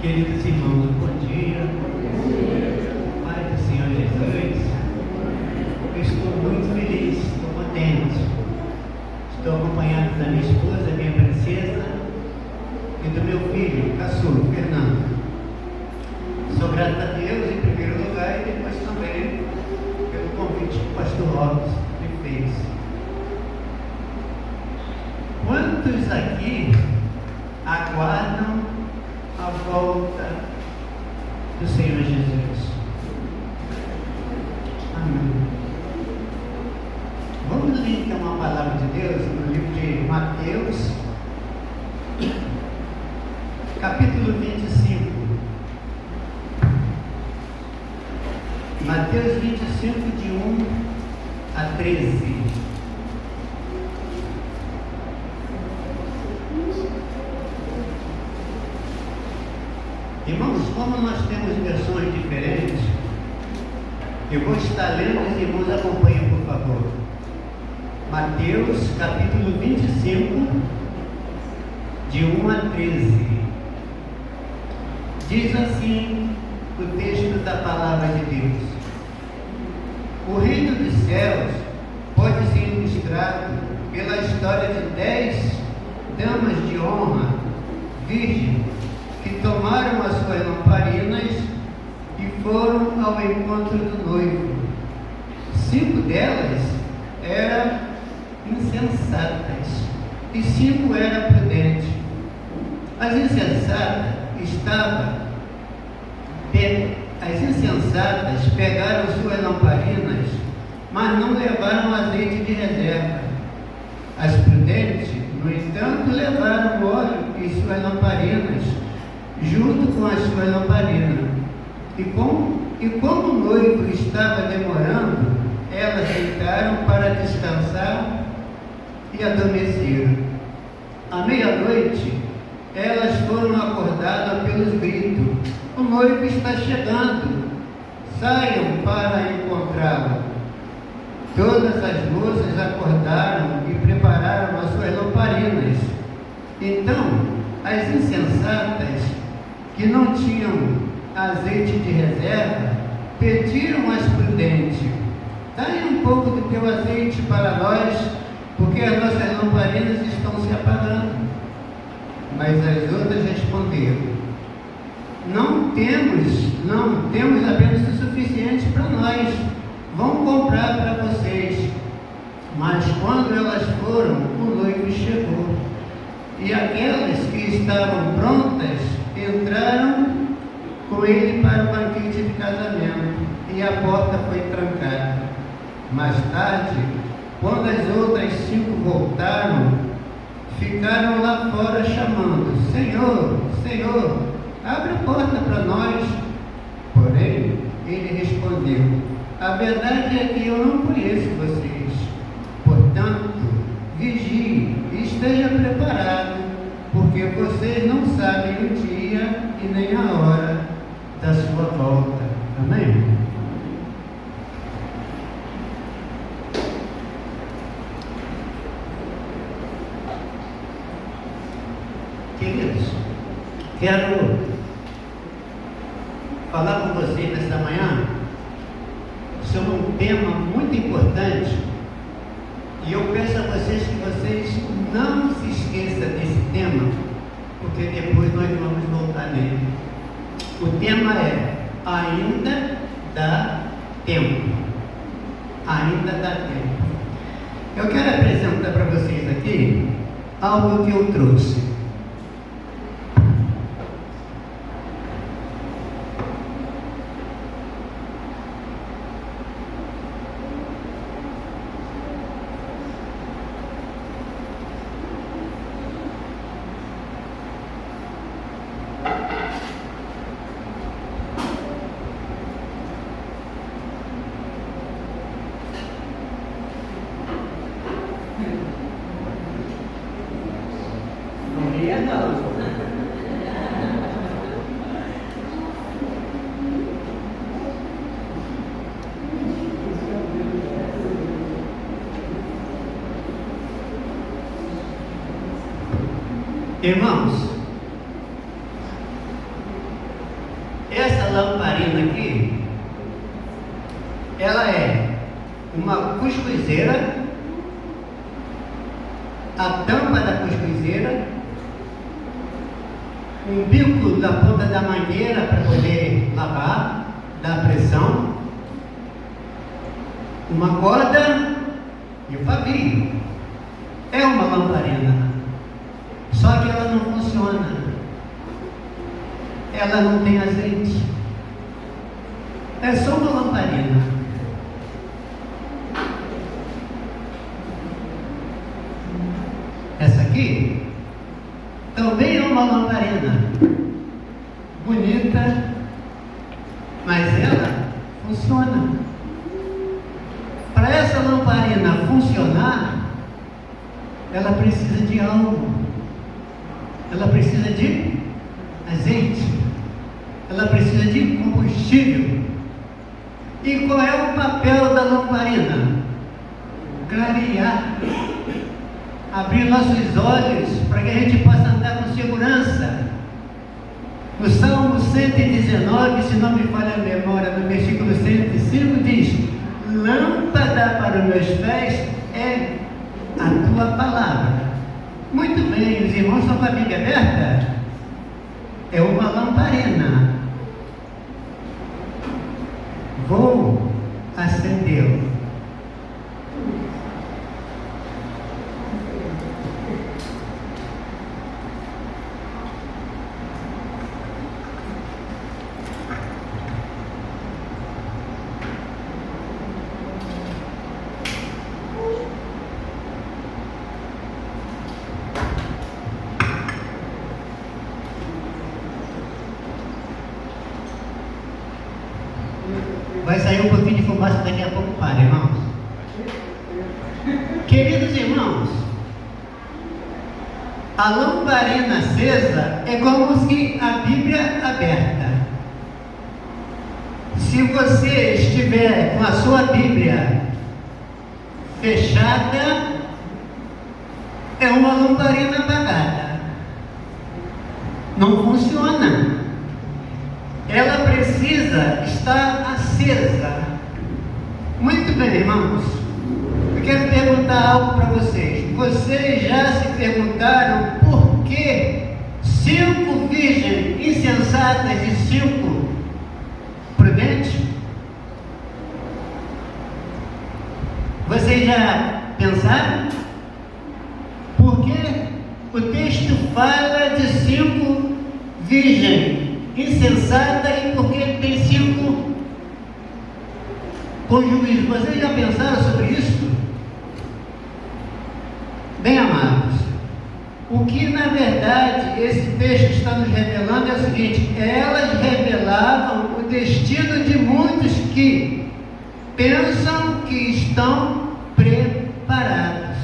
Queridos irmãos, bom dia. Pai do Senhor Jesus, eu estou muito feliz, estou contente. Estou acompanhado da minha esposa, minha princesa, e do meu filho, caçula, Fernando. Sou grato a Deus em primeiro lugar e depois também pelo convite que o pastor Robson me fez. Quantos aqui aguardam a volta do Senhor Jesus? Amém. Vamos ler então uma palavra de Deus no livro de Mateus, capítulo 25. Mateus 25, de 1 a 13. Irmãos, como nós temos versões diferentes, eu vou estar lendo, os irmãos acompanhem, por favor. Mateus, capítulo 25, de 1 a 13. Diz assim o texto da palavra de Deus: o reino dos céus pode ser ilustrado pela história de 10 damas de honra, virgens, que tomaram as suas lamparinas e foram ao encontro do noivo. 5 delas eram insensatas e 5 eram prudentes. As insensatas pegaram suas lamparinas, mas não levaram azeite de reserva. As prudentes, no entanto, levaram óleo e suas lamparinas junto com as suas lamparinas. E como o noivo estava demorando, elas deitaram para descansar e adormeceram. À meia-noite, elas foram acordadas pelos gritos: o noivo está chegando, saiam para encontrá-lo. Todas as moças acordaram e prepararam as suas lamparinas. Então, as insensatas, que não tinham azeite de reserva, pediram às prudentes: dai um pouco do teu azeite para nós, porque as nossas lamparinas estão se apagando. Mas as outras responderam: não temos apenas o suficiente para nós, vamos comprar para vocês. Mas quando elas foram, o noivo chegou, e aquelas que estavam prontas entraram com ele para o banquete de casamento, e a porta foi trancada. Mais tarde, quando as outras 5 voltaram, ficaram lá fora chamando: Senhor, Senhor, abre a porta para nós. Porém, ele respondeu: a verdade é que eu não conheço vocês. Portanto, vigie e esteja preparado, porque vocês não sabem o dia e nem a hora da sua volta. Amém? Queridos, quero falar com vocês nesta manhã sobre um tema muito importante, e eu peço a vocês que vocês não se esqueçam desse tema, porque depois nós vamos voltar nele. O tema é: ainda dá tempo. Ainda dá tempo. Eu quero apresentar para vocês aqui algo que eu trouxe. Irmãos, essa lamparina aqui, ela é uma cuscuzeira, a tampa da cuscuzeira, um bico da ponta da mangueira para poder lavar, dar pressão, uma corda e o pavio. É uma lamparina, só que ela não funciona, ela não tem azeite, é só uma lamparina. Essa aqui também é uma lamparina bonita, mas ela funciona. Para essa lamparina funcionar, ela precisa de algo, ela precisa de azeite, ela precisa de combustível. E qual é o papel da lamparina? Clarear, abrir nossos olhos para que a gente possa andar com segurança. No Salmo 119, se não me falha a memória, no versículo 105 diz: lâmpada para os meus pés é a tua palavra. Muito bem, os irmãos estão com a Bíblia aberta? É uma lamparina. Vou acendê-lo. Vai sair um pouquinho de fumaça daqui a pouco, para, irmãos. Queridos irmãos, a lamparina acesa é como se a Bíblia aberta. Se você estiver com a sua Bíblia fechada, é uma lamparina apagada. Não funciona. Ela precisa estar acesa. Muito bem, irmãos. Eu quero perguntar algo para vocês. Vocês já se perguntaram por que 5 virgens insensatas e 5 prudentes? Vocês já pensaram? Porque o texto fala de 5 virgens insensata e porque tem 5 com juízo. Vocês já pensaram sobre isso? Bem amados, o que na verdade esse texto está nos revelando é o seguinte: elas revelavam o destino de muitos que pensam que estão preparados.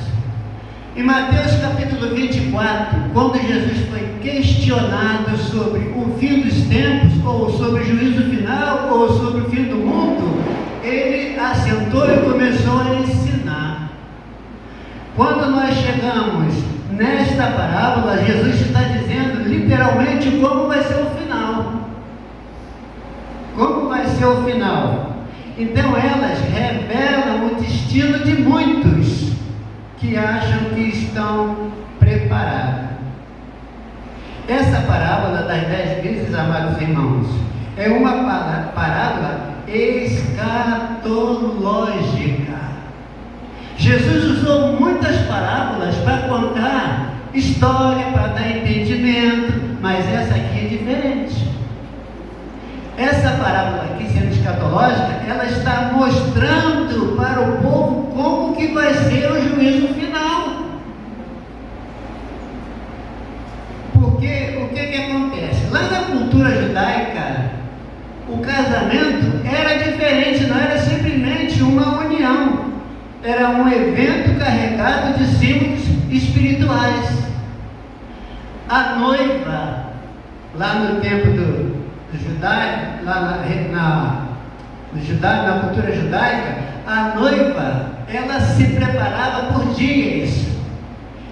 Em Mateus capítulo 24, quando Jesus foi questionado sobre o fim dos tempos, ou sobre o juízo final, ou sobre o fim do mundo, ele assentou e começou a ensinar. Quando nós chegamos nesta parábola, Jesus está dizendo literalmente como vai ser o final. Como vai ser o final? Então elas revelam o destino de muitos que acham que estão preparados. Essa parábola das 10 vezes, amados irmãos, é uma parábola escatológica. Jesus usou muitas parábolas para contar história, para dar entendimento, mas essa aqui é diferente. Essa parábola aqui, sendo escatológica, ela está mostrando para o povo como que vai ser o juízo final. Porque o que acontece? Lá na cultura judaica, o casamento era diferente, não era simplesmente uma união. Era um evento carregado de símbolos espirituais. A noiva, lá no tempo do judaico, lá na cultura judaica, a noiva, ela se preparava por dias.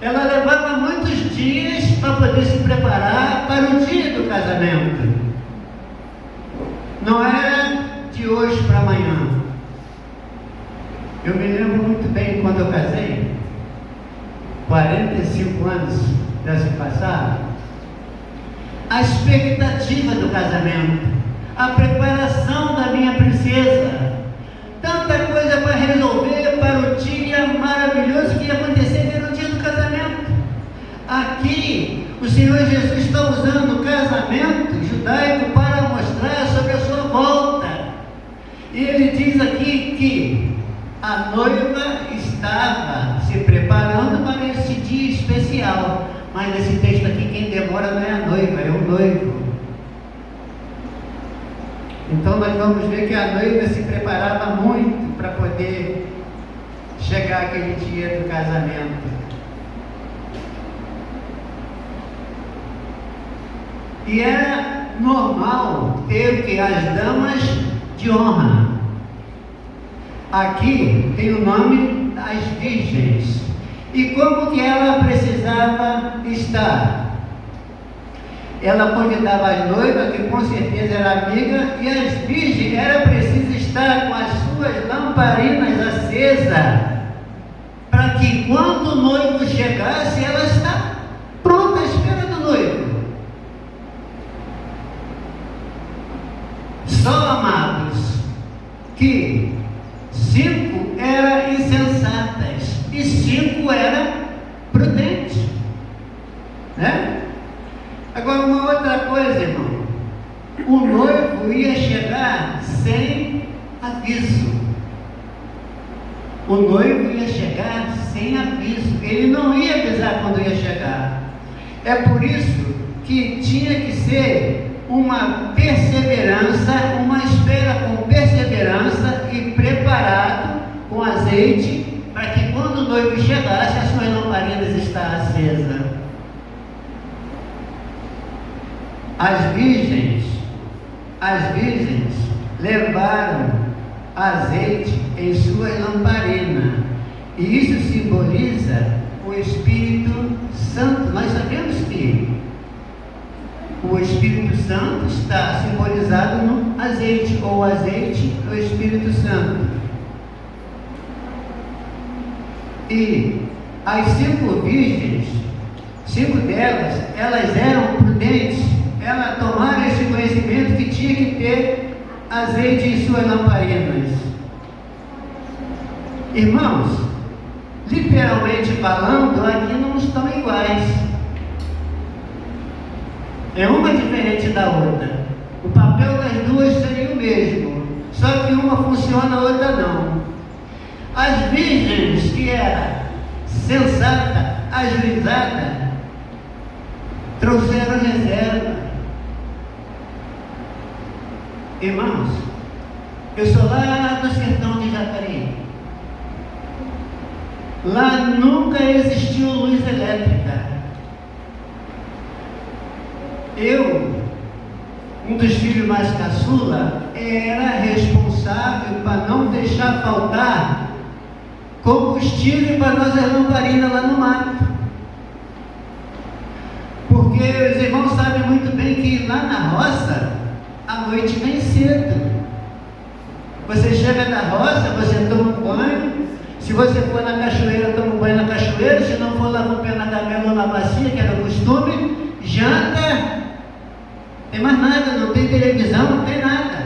Ela levava muitos dias para poder se preparar para o dia do casamento. Não era de hoje para amanhã. Eu me lembro muito bem quando eu casei, 45 anos já se passaram, a expectativa do casamento, a preparação da minha princesa, tanta coisa para resolver para o dia maravilhoso que ia acontecer no dia do casamento. Aqui, o Senhor Jesus está usando o casamento judaico para mostrar sobre a sua volta. E ele diz aqui que a noiva estava se preparando para esse dia especial. Mas nesse texto aqui, quem demora não é a noiva, é o noivo. Então nós vamos ver que a noiva se preparava muito para poder chegar aquele dia do casamento. E era normal ter que as damas de honra. Aqui tem o nome das virgens. E como que ela precisava estar? Ela convidava as noivas, que com certeza era amiga, e as virgens era preciso estar com as suas lamparinas acesas, para que quando o noivo chegasse, ela está pronta à espera do noivo. Só, amados, que 5 eram insensatas e 5 eram prudentes, né? Agora, uma outra coisa, irmão, o noivo ia chegar sem aviso. O noivo ia chegar sem aviso, ele não ia avisar quando ia chegar. É por isso que tinha que ser uma perseverança, uma espera com perseverança e preparado com azeite, para que quando o noivo chegasse, as suas lamparinas estavam acesas. As virgens levaram azeite em suas lamparinas, e isso simboliza o Espírito Santo. Nós sabemos que o Espírito Santo está simbolizado no azeite, ou o azeite é o Espírito Santo. E as 5 virgens, 5 delas, elas eram prudentes, elas tomaram esse conhecimento que tinha que ter azeite em suas lamparinas. Irmãos, literalmente falando, aqui não estão iguais. É uma diferente da outra. O papel das duas seria o mesmo, só que uma funciona, a outra não. As virgens, que era sensata, ajuizada, trouxeram reserva. Irmãos, eu sou lá do sertão de Jacareí. Lá nunca existiu luz elétrica. Eu, um dos filhos mais caçula, era responsável para não deixar faltar combustível para nossas lamparinas lá no mato. Porque os irmãos sabem muito bem que lá na roça, a noite vem cedo. Você chega da roça, você toma um banho. Se você for na cachoeira, toma um banho na cachoeira. Se não for lá no pé na camela ou na bacia, que era o costume, janta. Tem mais nada, não tem televisão, não tem nada.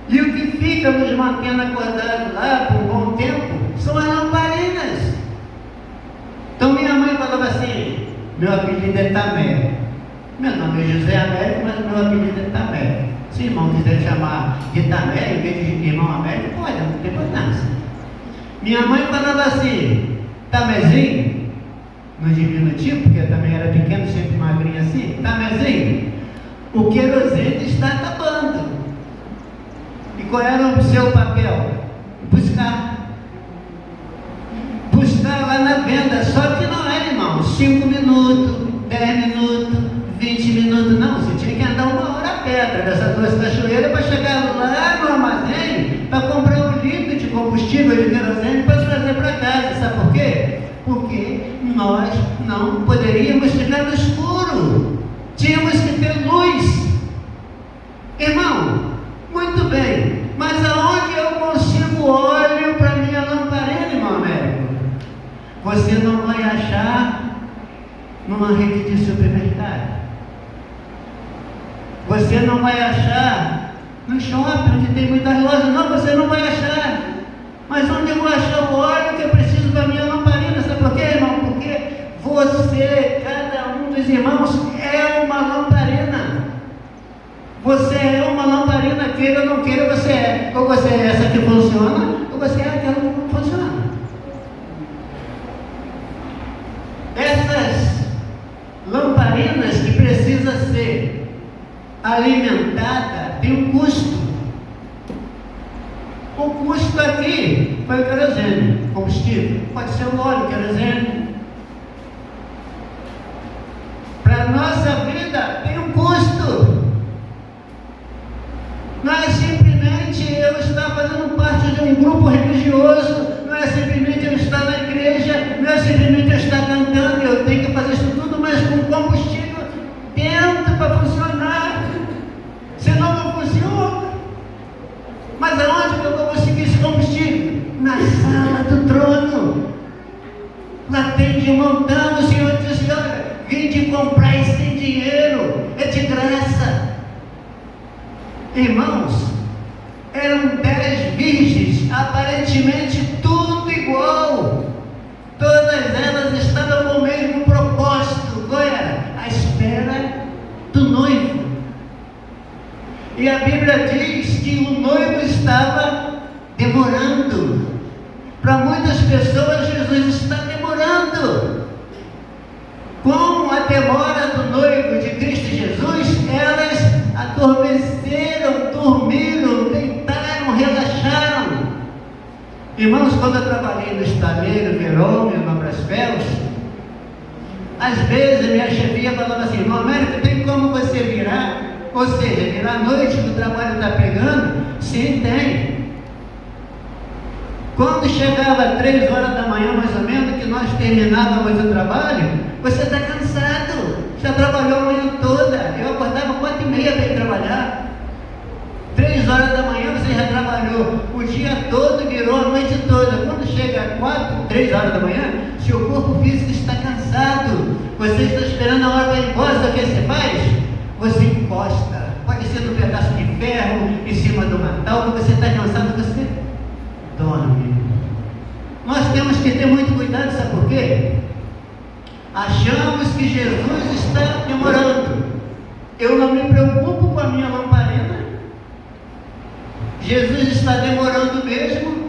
E o que fica nos mantendo acordados lá por um bom tempo são as lamparinas. Então minha mãe falava assim: meu apelido é Tamé. Meu nome é José Américo, mas meu apelido é Tamé. Se o irmão quiser chamar de Tamé em vez de irmão Américo, pode, não tem importância. Minha mãe falava assim: Tamezinho, no diminutivo, porque eu também era pequeno, sempre magrinho assim. Tamezinho, o querosene está acabando. E qual era o seu papel? Buscar lá na venda. Só que não era, irmão, 5 minutos, 10 minutos, 20 minutos, não. Você tinha que andar 1 hora a pé, atravessar 2 cachoeiras para chegar lá no armazém para comprar 1 litro de combustível de querosene para trazer para casa. Sabe por quê? Porque nós não poderíamos ficar no escuro. Tínhamos que ter luz. Irmão, você não vai achar numa rede de supermercado. Você não vai achar no shopping, onde tem muitas lojas. Não, você não vai achar. Mas onde eu vou achar o óleo que eu preciso da minha lamparina? Sabe por quê, irmão? Porque você, cada um dos irmãos, é uma lamparina. Você é uma lamparina, queira ou não queira, você é. Ou você é essa que funciona, ou você é aquela que não funciona. Essas lamparinas que precisa ser alimentada tem um custo. O custo aqui foi o querosene, combustível. Pode ser o óleo, querosene. Para a nossa vida tem um custo. Não é simplesmente eu estar fazendo parte de um grupo religioso, não é simplesmente eu estar na igreja, não é simplesmente eu estar cantando, eu tenho que fazer isso tudo, mas com combustível dentro para funcionar. Senão não funciona. Mas aonde que eu vou conseguir esse combustível? Na sala do trono. Lá tem de montão. O Senhor disse: olha, vim de comprar isso sem dinheiro, é de graça. Irmãos, eram 10 virgens, aparentemente tudo igual. Todas elas estavam com o mesmo propósito. Qual era? A espera do noivo. E a Bíblia diz que o noivo estava demorando. Para muitas pessoas, Jesus está demorando. Com a demora do noivo de Cristo Jesus, elas adormeceram, dormiram, deitaram, relaxaram. Irmãos, quando eu trabalhei no estaleiro Verômio, no Braspelos, às vezes minha chefia falava assim: irmão Américo, tem como você virar? Ou seja, virar à noite que o trabalho está pegando? Sim, tem. Quando chegava 3 horas da manhã, mais ou menos, que nós terminávamos o trabalho, você está cansado, já trabalhou a manhã toda. Eu acordava 4h30 para ir trabalhar. 3 horas da manhã você já trabalhou o dia todo, virou a noite toda. Quando chega 3 horas da manhã, seu corpo físico está cansado, você está esperando a hora para ir embora. Sabe o que você faz? Você encosta, pode ser no pedaço de ferro, em cima do matal, quando você está cansado, você dorme. Nós temos que ter muito cuidado, sabe por quê? Achamos que Jesus está demorando. Eu não me preocupo com a minha lamparina. Jesus está demorando mesmo.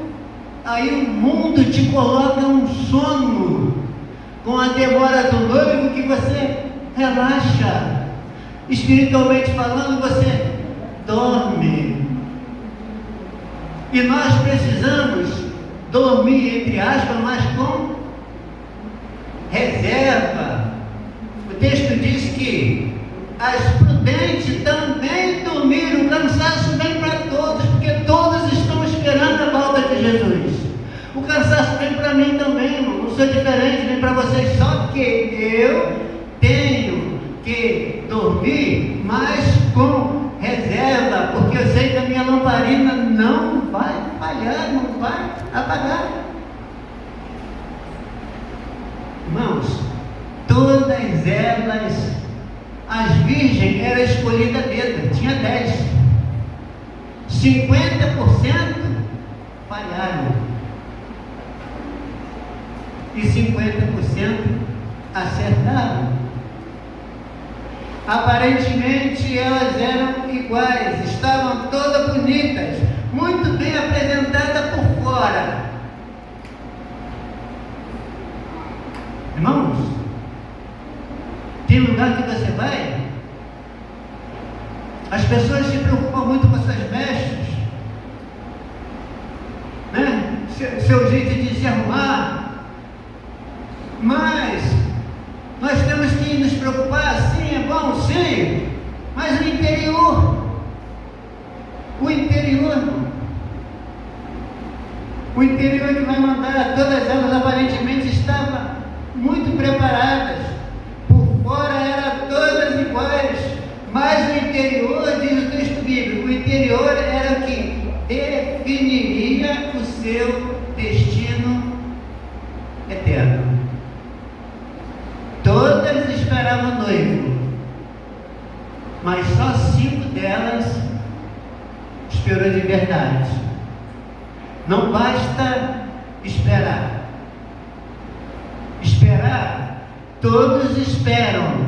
Aí o mundo te coloca um sono com a demora do noivo que você relaxa. Espiritualmente falando, você dorme. E nós precisamos dormir, entre aspas, mas com reserva. O texto diz que as prudentes também dormiram. O cansaço vem para todos, porque todos estão esperando a volta de Jesus. O cansaço vem para mim também, irmão. Não sou diferente, vem para vocês. Só que eu tenho que dormir, mas com reserva, porque eu sei que a minha lamparina não vai falhar, não vai apagar. Irmãos, todas elas, as virgens eram escolhidas a dedo, tinha 10, 50% falharam e 50% acertaram. Aparentemente elas eram iguais, estavam todas bonitas, muito bem apresentadas por fora. Irmãos, tem lugar que você vai, as pessoas se preocupam muito com suas vestes, né? Seu jeito de se arrumar, mas nós temos que nos preocupar. Sim, é bom, sim, mas o interior que vai mandar. Todas elas aparentemente estavam muito preparadas, por fora eram todas iguais, mas o interior, diz o texto bíblico, o interior era o que definiria o seu destino eterno. delas esperou de verdade. Não basta esperar. Esperar, todos esperam.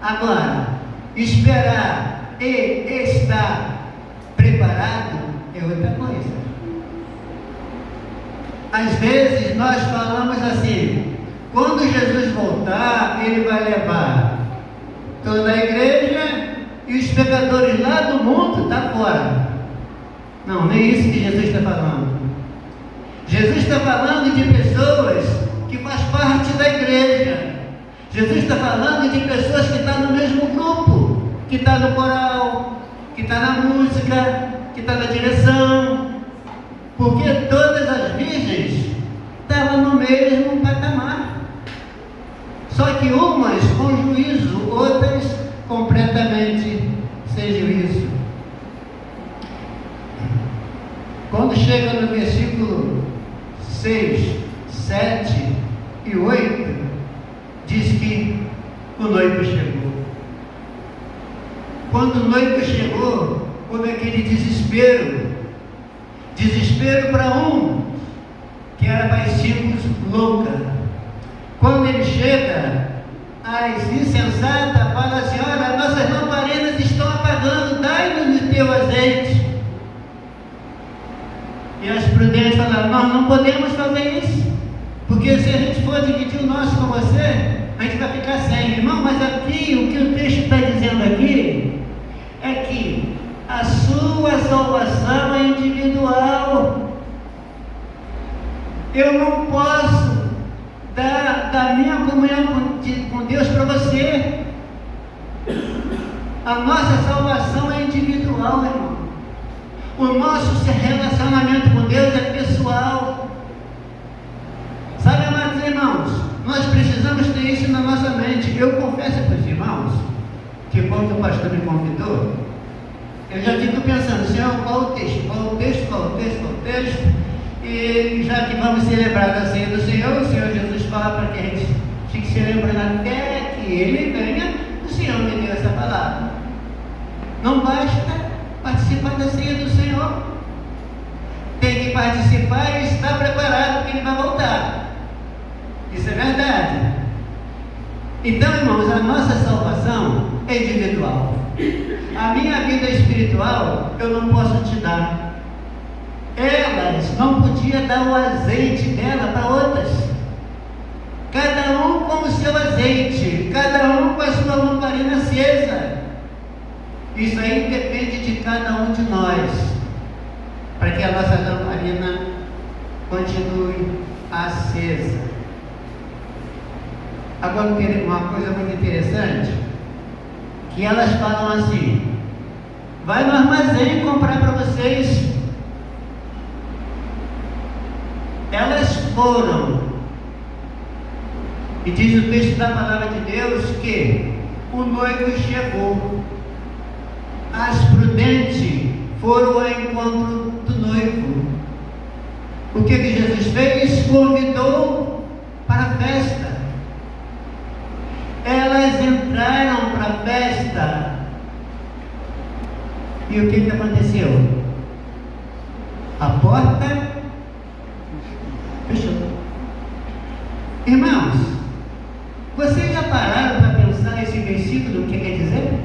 Agora, esperar e estar preparado é outra coisa. Às vezes nós falamos assim: quando Jesus voltar, Ele vai levar toda a igreja e os pecadores lá do mundo estão fora. Não, nem isso que Jesus está falando. Jesus está falando de pessoas que fazem parte da igreja. Jesus está falando de pessoas que estão no mesmo grupo, que está no coral, que está na música, que está na direção. Porque todas as virgens estavam no mesmo patamar. Só que umas com juízo, outras completamente sem juízo. Quando chega no versículo 6, 7 e 8, diz que o noivo chegou. Quando o noivo chegou, houve aquele desespero. Desespero para um que era baixinho, louca. Quando ele chega, as insensatas falam assim: olha, nossas lamparinas estão apagando, dai-nos o teu azeite. E as prudentes falaram: nós não podemos fazer isso, porque se a gente for dividir o nosso com você, a gente vai ficar sem. Irmão, mas aqui, o que o texto está dizendo aqui, é que a sua salvação é individual. Eu não posso dar da minha comunhão com Deus para você. A nossa salvação é individual, irmão. O nosso relacionamento com Deus é pessoal. Sabe, amados irmãos, nós precisamos ter isso na nossa mente. Eu confesso para os irmãos que quando o pastor me convidou, eu já fico pensando: Senhor, qual o texto? Qual o texto? Qual o texto? Qual o texto? E já que vamos celebrar a ceia do Senhor, o Senhor Jesus fala para que a gente fique se lembrando até que Ele venha. O Senhor me deu essa palavra. Não basta participar da ceia do Senhor, tem que participar e estar preparado, porque Ele vai voltar. Isso é verdade. Então, irmãos, a nossa salvação é individual. A minha vida espiritual eu não posso te dar. Elas não podiam dar o azeite dela para outras. Cada um com o seu azeite, cada um com a sua lamparina acesa. Isso aí depende de cada um de nós, para que a nossa lamparina continue acesa. Agora, uma coisa muito interessante, que elas falam assim: vai no armazém comprar para vocês. Elas foram, e diz o texto da palavra de Deus que o noivo chegou. As prudentes foram ao encontro do noivo. O que Jesus fez? Convidou para a festa. Elas entraram para a festa. E o que aconteceu? A porta fechou. Irmãos, vocês já pararam para pensar esse versículo, o que quer dizer?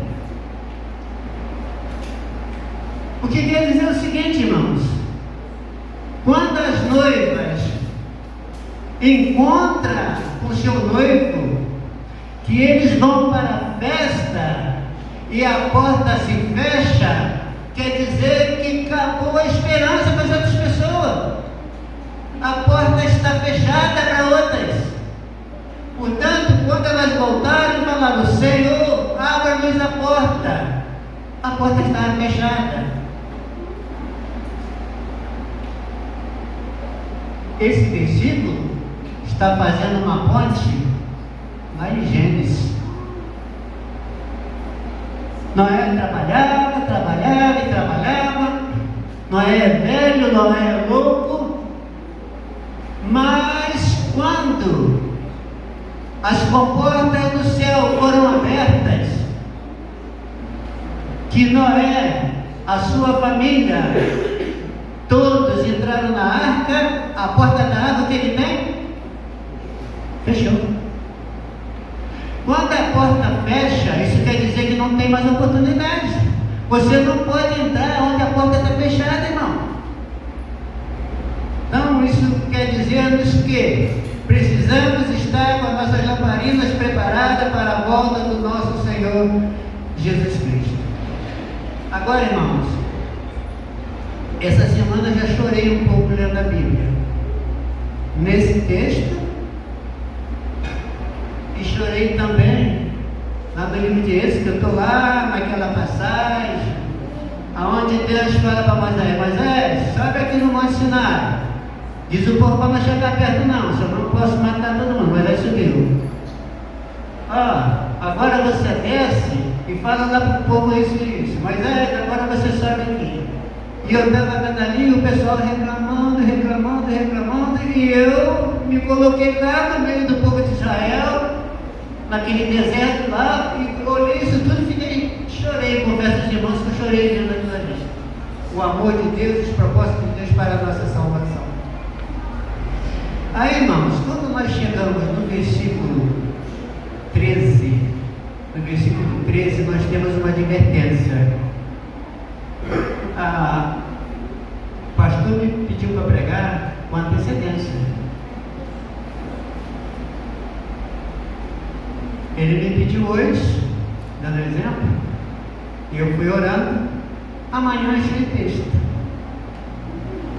O que quer dizer é o seguinte, irmãos: quando as noivas encontram o seu noivo, que eles vão para a festa e a porta se fecha, quer dizer que acabou a esperança para as outras pessoas. A porta está fechada para outras. Portanto, quando elas voltaram, falaram: Senhor, abra-nos a porta. A porta estava fechada. Esse versículo está fazendo uma ponte lá em Gênesis. Noé trabalhava, trabalhava e trabalhava. Noé é velho, Noé é louco. Mas quando as comportas do céu foram abertas, que que Noé, a sua família, todos entraram na arca, a porta da água que ele tem? Fechou. Quando a porta fecha, isso quer dizer que não tem mais oportunidade. Você não pode entrar onde a porta está fechada, irmão. Então, isso quer dizer-nos que precisamos estar com as nossas lamparinas preparadas para a volta do nosso Senhor Jesus Cristo. Agora, irmãos, essa semana eu já chorei um pouco lendo a Bíblia. Nesse texto, e chorei também lá no livro de Êxodo, que eu estou lá naquela passagem, aonde Deus fala para Moisés: Moisés, sobe aqui no Monte Sinai. Diz o povo para não chegar perto não, só não posso matar todo mundo. Moisés subiu. Agora você desce e fala lá para o povo isso e isso. Moisés, agora você sobe aqui. E eu estava ali, o pessoal reclamando, e eu me coloquei lá no meio do povo de Israel, naquele deserto lá, e olhei isso tudo e chorei, confesso aos irmãos que eu chorei vendo aquilo ali. O amor de Deus, os propósitos de Deus para a nossa salvação. Aí, irmãos, quando nós chegamos no versículo 13, nós temos uma advertência. O pastor me pediu para pregar com antecedência. Ele me pediu hoje, dando exemplo, e eu fui orando. Amanhã achei texto.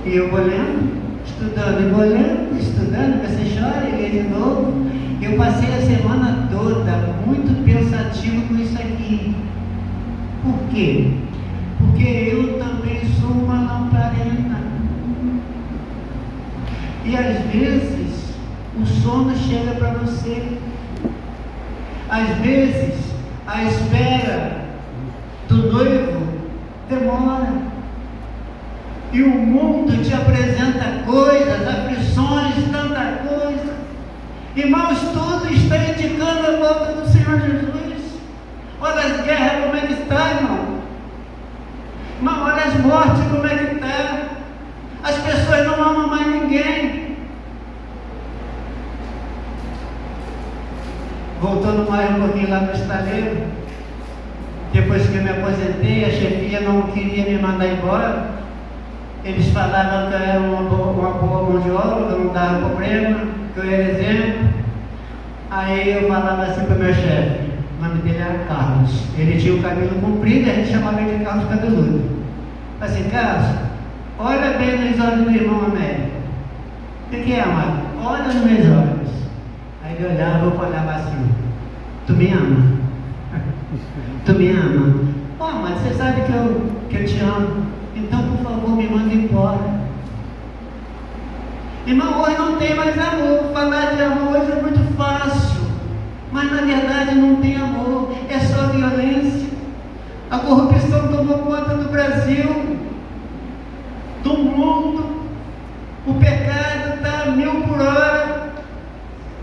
E eu vou lendo, estudando, você chora e lê de novo. Eu passei a semana toda muito pensativo com isso aqui. Por quê? Porque eu também sou uma lamparina. E às vezes o sono chega para você. Às vezes a espera do noivo demora. E o mundo te apresenta coisas, aflições, tanta coisa. Irmãos, tudo está indicando a volta do Senhor Jesus. Olha as guerras como é que está, irmão. Irmão, olha as mortes como é que está. As pessoas não amam mais ninguém. Voltando mais um pouquinho lá no estaleiro, depois que eu me aposentei, a chefia não queria me mandar embora. Eles falavam que eu era uma boa mão de obra, que não dava problema, que eu era exemplo. Aí eu falava assim para o meu chefe, o nome dele era Carlos. Ele tinha o cabelo comprido e a gente chamava ele de Carlos Cabeludo. Assim: Carlos, olha bem nos olhos do irmão Américo. O que é, amado? Olha nos meus olhos. Aí ele olhava, eu olhava assim: tu me ama? Tu me ama? Mas você sabe que eu te amo. Então, por favor, me manda embora. Irmão, hoje não tem mais amor. Falar de amor hoje é muito fácil, mas na verdade não tem amor, é só violência. A corrupção tomou conta do Brasil, do mundo. O pecado está a 1000 por hora.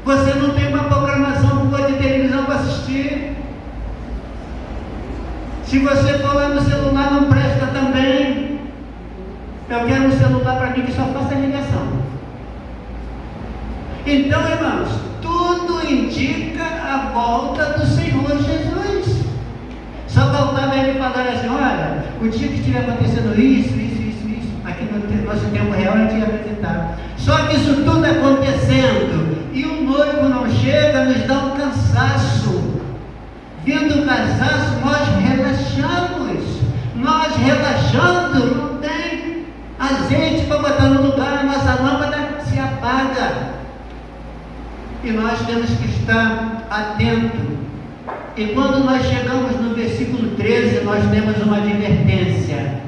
Você não tem uma programação boa de televisão para assistir. Se você for lá no celular, não presta também. Eu quero um celular para mim que só faça ligação. Então, irmãos, tudo indica a volta do Senhor Jesus. Só faltava ele falar assim: olha, o dia que estiver acontecendo isso, aqui no nosso tempo real a gente ia acreditar. Só que isso tudo acontecendo e o noivo não chega, nos dá um cansaço. Vindo o cansaço, nós relaxamos. Nós relaxando, não tem azeite para botar no lugar, a nossa lâmpada se apaga. E nós temos que estar atentos. E quando nós chegamos no versículo 13, nós temos uma advertência.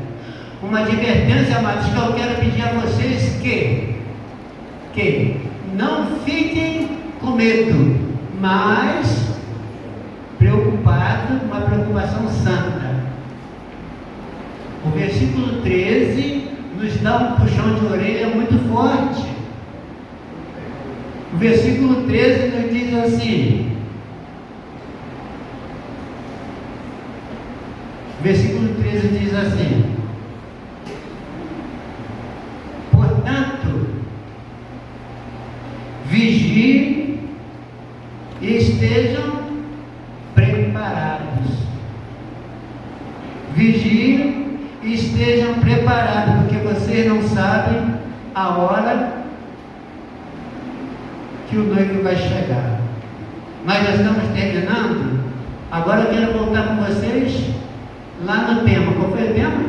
Uma advertência, amados, que eu quero pedir a vocês que não fiquem com medo, mas preocupado, uma preocupação santa. O versículo 13 nos dá um puxão de orelha muito forte. O versículo 13 nos diz assim: Versículo 13 diz assim: portanto, vigiem e estejam preparados. Vigiem e estejam preparados, porque vocês não sabem a hora que o noivo vai chegar. Nós já estamos terminando. Agora eu quero voltar com vocês lá no tema. Qual foi o tema?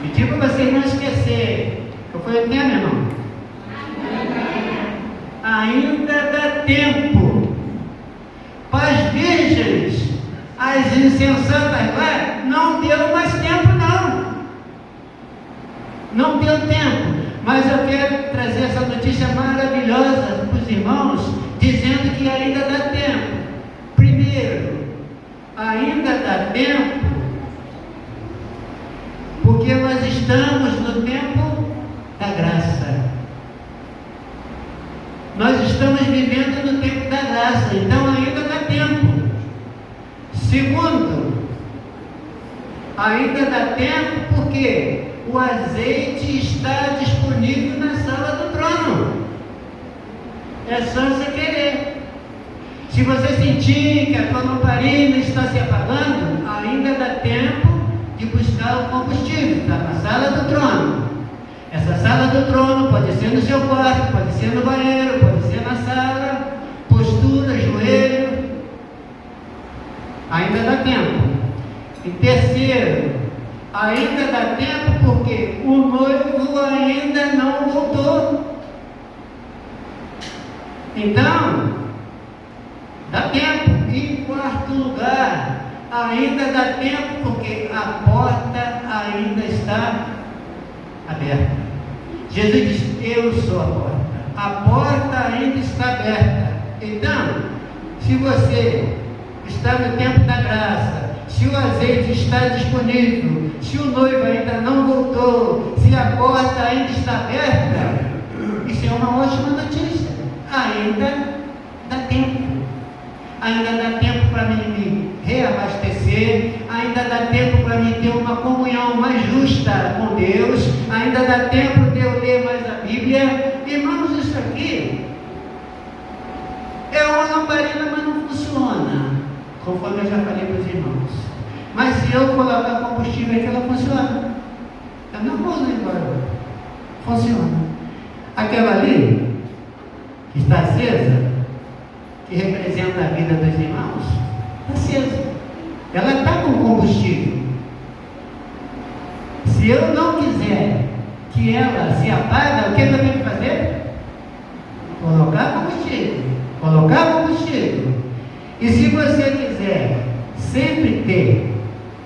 Pedi para vocês não esquecerem. Qual foi o tema, irmão? Ainda dá tempo. Para as virgens, as insensatas lá, não deu mais tempo, não. Não deu tempo. Mas eu quero trazer essa notícia maravilhosa para os irmãos, dizendo que ainda dá tempo. Primeiro, ainda dá tempo, porque nós estamos no tempo da graça. Nós estamos vivendo no tempo da graça, então ainda dá tempo. Segundo, ainda dá tempo porque o azeite está disponível na sala do trono. É só você querer. Se você sentir que a tua lamparina está se apagando, ainda dá tempo de buscar o combustível. Está na sala do trono. Essa sala do trono pode ser no seu quarto, pode ser no banheiro, pode ser na sala, postura, joelho. Ainda dá tempo. E terceiro, ainda dá tempo porque o noivo ainda não voltou. Então, dá tempo. E em quarto lugar, ainda dá tempo porque a porta ainda está aberta. Jesus disse: eu sou a porta. A porta ainda está aberta. Então, se você está no tempo da graça, se o azeite está disponível, se o noivo ainda não voltou, se a porta ainda está aberta, isso é uma ótima notícia. Ainda dá tempo. Ainda dá tempo para mim me reabastecer, ainda dá tempo para mim ter uma comunhão mais justa com Deus, ainda dá tempo de eu ler mais a Bíblia. Irmãos, isso aqui é uma lamparina, mas não funciona, conforme eu já falei para os irmãos. Mas se eu colocar combustível aqui, ela funciona. Eu não vou embora. Funciona. Aquela ali, que está acesa, que representa a vida dos irmãos, está acesa. Ela está com combustível. Se eu não quiser que ela se apague, o que eu tenho que fazer? Colocar combustível. Colocar combustível. E se você quiser sempre ter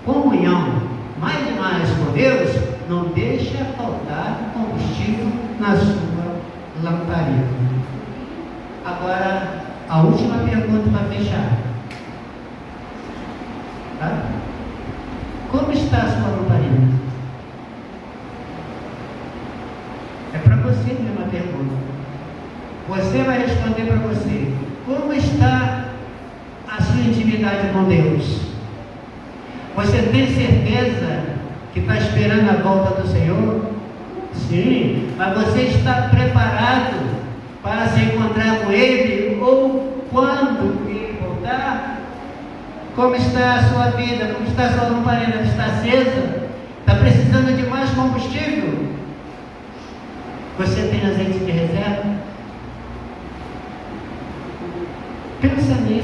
comunhão mais e mais com Deus, não deixa faltar combustível na sua lamparina. Agora, a última pergunta para fechar. Tá? Como está a sua lamparina? É para você mesmo a pergunta. Você vai responder para você. Como está a sua intimidade com Deus? Você tem certeza que está esperando a volta do Senhor? Sim, mas você está preparado para se encontrar com Ele, ou quando Ele voltar? Como está a sua vida? Como está a sua lamparina? Está acesa? Está precisando de mais combustível? Você tem azeite de reserva? Pensa nisso.